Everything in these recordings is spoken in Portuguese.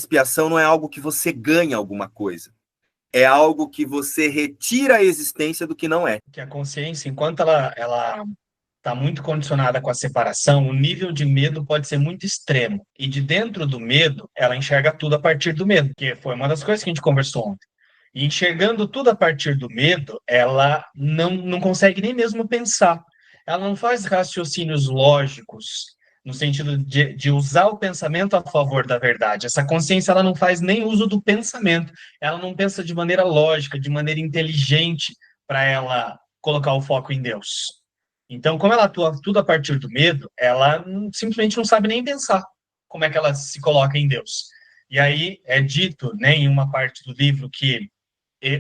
Expiação não é algo que você ganha alguma coisa. É algo que você retira a existência do que não é. Que a consciência, enquanto ela está muito condicionada com a separação, o nível de medo pode ser muito extremo. E de dentro do medo, ela enxerga tudo a partir do medo, que foi uma das coisas que a gente conversou ontem. E enxergando tudo a partir do medo, ela não consegue nem mesmo pensar. Ela não faz raciocínios lógicos, no sentido de usar o pensamento a favor da verdade. Essa consciência ela não faz nem uso do pensamento. Ela não pensa de maneira lógica, de maneira inteligente, para ela colocar o foco em Deus. Então, como ela atua tudo a partir do medo, ela simplesmente não sabe nem pensar como é que ela se coloca em Deus. E aí é dito, né, em uma parte do livro que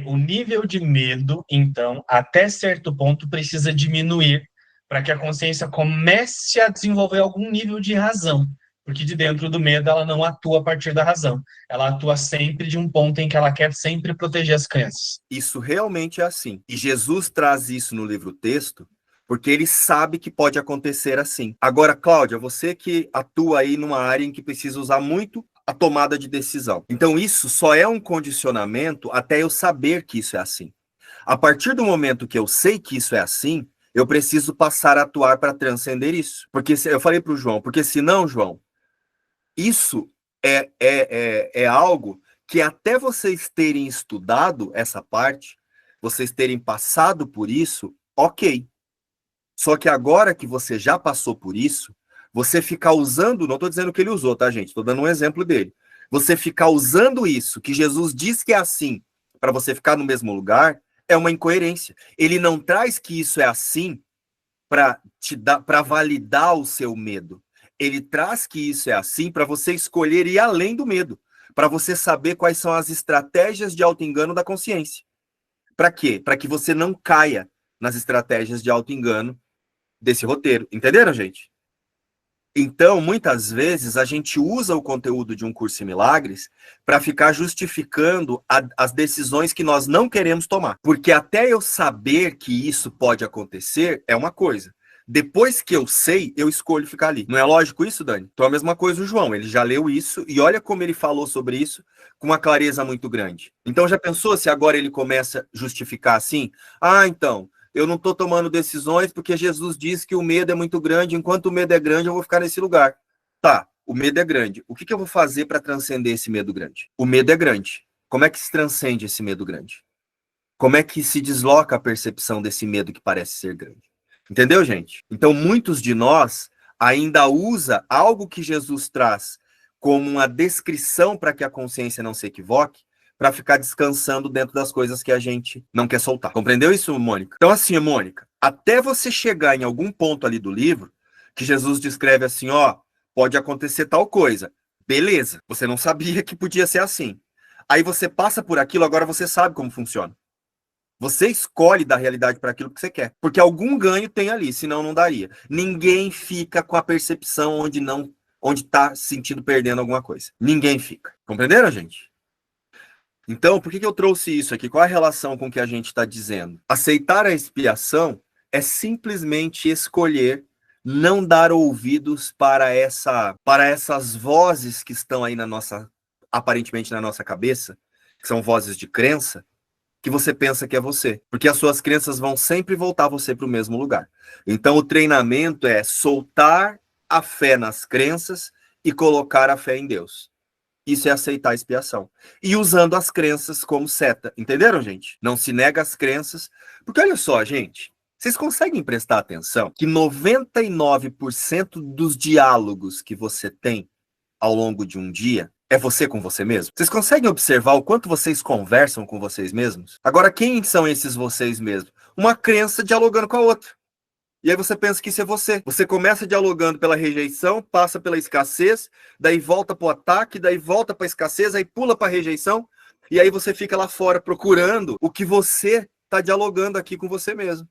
o nível de medo, então, até certo ponto, precisa diminuir para que a consciência comece a desenvolver algum nível de razão. Porque de dentro do medo ela não atua a partir da razão. Ela atua sempre de um ponto em que ela quer sempre proteger as crenças. Isso realmente é assim. E Jesus traz isso no livro-texto, porque ele sabe que pode acontecer assim. Agora, Cláudia, você que atua aí numa área em que precisa usar muito a tomada de decisão. Então, isso só é um condicionamento até eu saber que isso é assim. A partir do momento que eu sei que isso é assim, eu preciso passar a atuar para transcender isso. Porque eu falei para o João, porque senão, João, isso é algo que até vocês terem estudado essa parte, vocês terem passado por isso, ok. Só que agora que você já passou por isso, você ficar usando, não estou dizendo que ele usou, tá, gente? Estou dando um exemplo dele. Você ficar usando isso, que Jesus diz que é assim, para você ficar no mesmo lugar, é uma incoerência. Ele não traz que isso é assim para te dar, para validar o seu medo. Ele traz que isso é assim para você escolher ir além do medo, para você saber quais são as estratégias de auto-engano da consciência. Para quê? Para que você não caia nas estratégias de auto-engano desse roteiro. Entenderam, gente? Então, muitas vezes, a gente usa o conteúdo de um curso em milagres para ficar justificando as decisões que nós não queremos tomar. Porque até eu saber que isso pode acontecer é uma coisa. Depois que eu sei, eu escolho ficar ali. Não é lógico isso, Dani? Então, a mesma coisa o João. Ele já leu isso e olha como ele falou sobre isso com uma clareza muito grande. Então, já pensou se agora ele começa a justificar assim? Ah, então, eu não estou tomando decisões porque Jesus disse que o medo é muito grande. Enquanto o medo é grande, eu vou ficar nesse lugar. Tá, o medo é grande. O que eu vou fazer para transcender esse medo grande? O medo é grande. Como é que se transcende esse medo grande? Como é que se desloca a percepção desse medo que parece ser grande? Entendeu, gente? Então, muitos de nós ainda usa algo que Jesus traz como uma descrição para que a consciência não se equivoque, para ficar descansando dentro das coisas que a gente não quer soltar. Compreendeu isso, Mônica? Então, assim, Mônica, até você chegar em algum ponto ali do livro, que Jesus descreve assim, ó, pode acontecer tal coisa. Beleza, você não sabia que podia ser assim. Aí você passa por aquilo, agora você sabe como funciona. Você escolhe dar realidade para aquilo que você quer. Porque algum ganho tem ali, senão não daria. Ninguém fica com a percepção onde está se sentindo perdendo alguma coisa. Ninguém fica. Compreenderam, gente? Então, por que eu trouxe isso aqui? Qual a relação com o que a gente está dizendo? Aceitar a expiação é simplesmente escolher não dar ouvidos para essas vozes que estão aí aparentemente na nossa cabeça, que são vozes de crença, que você pensa que é você. Porque as suas crenças vão sempre voltar você para o mesmo lugar. Então, o treinamento é soltar a fé nas crenças e colocar a fé em Deus. Isso é aceitar a expiação. E usando as crenças como seta. Entenderam, gente? Não se nega as crenças. Porque olha só, gente. Vocês conseguem prestar atenção que 99% dos diálogos que você tem ao longo de um dia é você com você mesmo? Vocês conseguem observar o quanto vocês conversam com vocês mesmos? Agora, quem são esses vocês mesmos? Uma crença dialogando com a outra. E aí você pensa que isso é você. Você começa dialogando pela rejeição, passa pela escassez, daí volta para o ataque, daí volta para a escassez, aí pula para a rejeição, e aí você fica lá fora procurando o que você está dialogando aqui com você mesmo.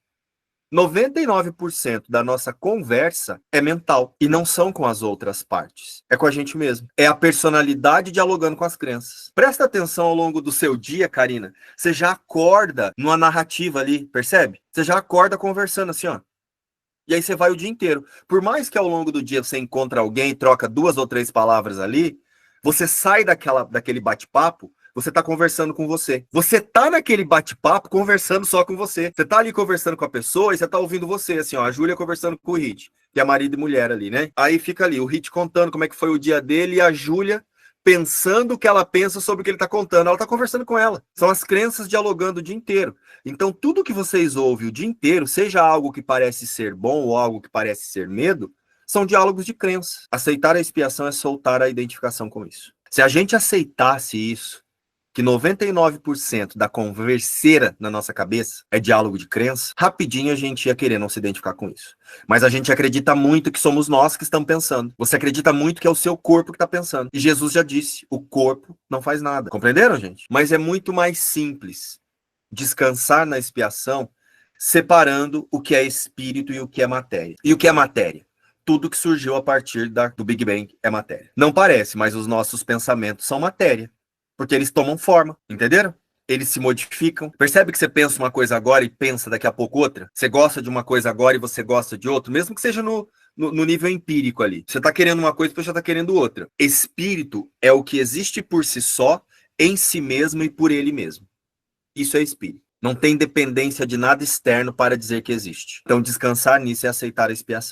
99% da nossa conversa é mental e não são com as outras partes. É com a gente mesmo. É a personalidade dialogando com as crenças. Presta atenção ao longo do seu dia, Karina. Você já acorda numa narrativa ali, percebe? Você já acorda conversando assim, ó. E aí você vai o dia inteiro. Por mais que ao longo do dia você encontre alguém, troca 2 ou 3 palavras ali, Você sai daquele bate-papo, você está conversando com você. Você está naquele bate-papo conversando só com você. Você está ali conversando com a pessoa e você está ouvindo você, assim, ó, a Júlia conversando com o Hit, que é marido e mulher ali, né? Aí fica ali, o Hit contando como é que foi o dia dele e a Júlia pensando o que ela pensa sobre o que ele está contando. Ela está conversando com ela. São as crenças dialogando o dia inteiro. Então, tudo que vocês ouvem o dia inteiro, seja algo que parece ser bom ou algo que parece ser medo, são diálogos de crença. Aceitar a expiação é soltar a identificação com isso. Se a gente aceitasse isso, que 99% da converseira na nossa cabeça é diálogo de crença, rapidinho a gente ia querer não se identificar com isso. Mas a gente acredita muito que somos nós que estamos pensando. Você acredita muito que é o seu corpo que está pensando. E Jesus já disse, o corpo não faz nada. Compreenderam, gente? Mas é muito mais simples descansar na expiação, separando o que é espírito e o que é matéria. E o que é matéria? Tudo que surgiu a partir do Big Bang é matéria. Não parece, mas os nossos pensamentos são matéria. Porque eles tomam forma, entenderam? Eles se modificam. Percebe que você pensa uma coisa agora e pensa daqui a pouco outra? Você gosta de uma coisa agora e você gosta de outra, mesmo que seja no nível empírico ali. Você está querendo uma coisa e depois já está querendo outra. Espírito é o que existe por si só, em si mesmo e por ele mesmo. Isso é espírito. Não tem dependência de nada externo para dizer que existe. Então, descansar nisso é aceitar a expiação.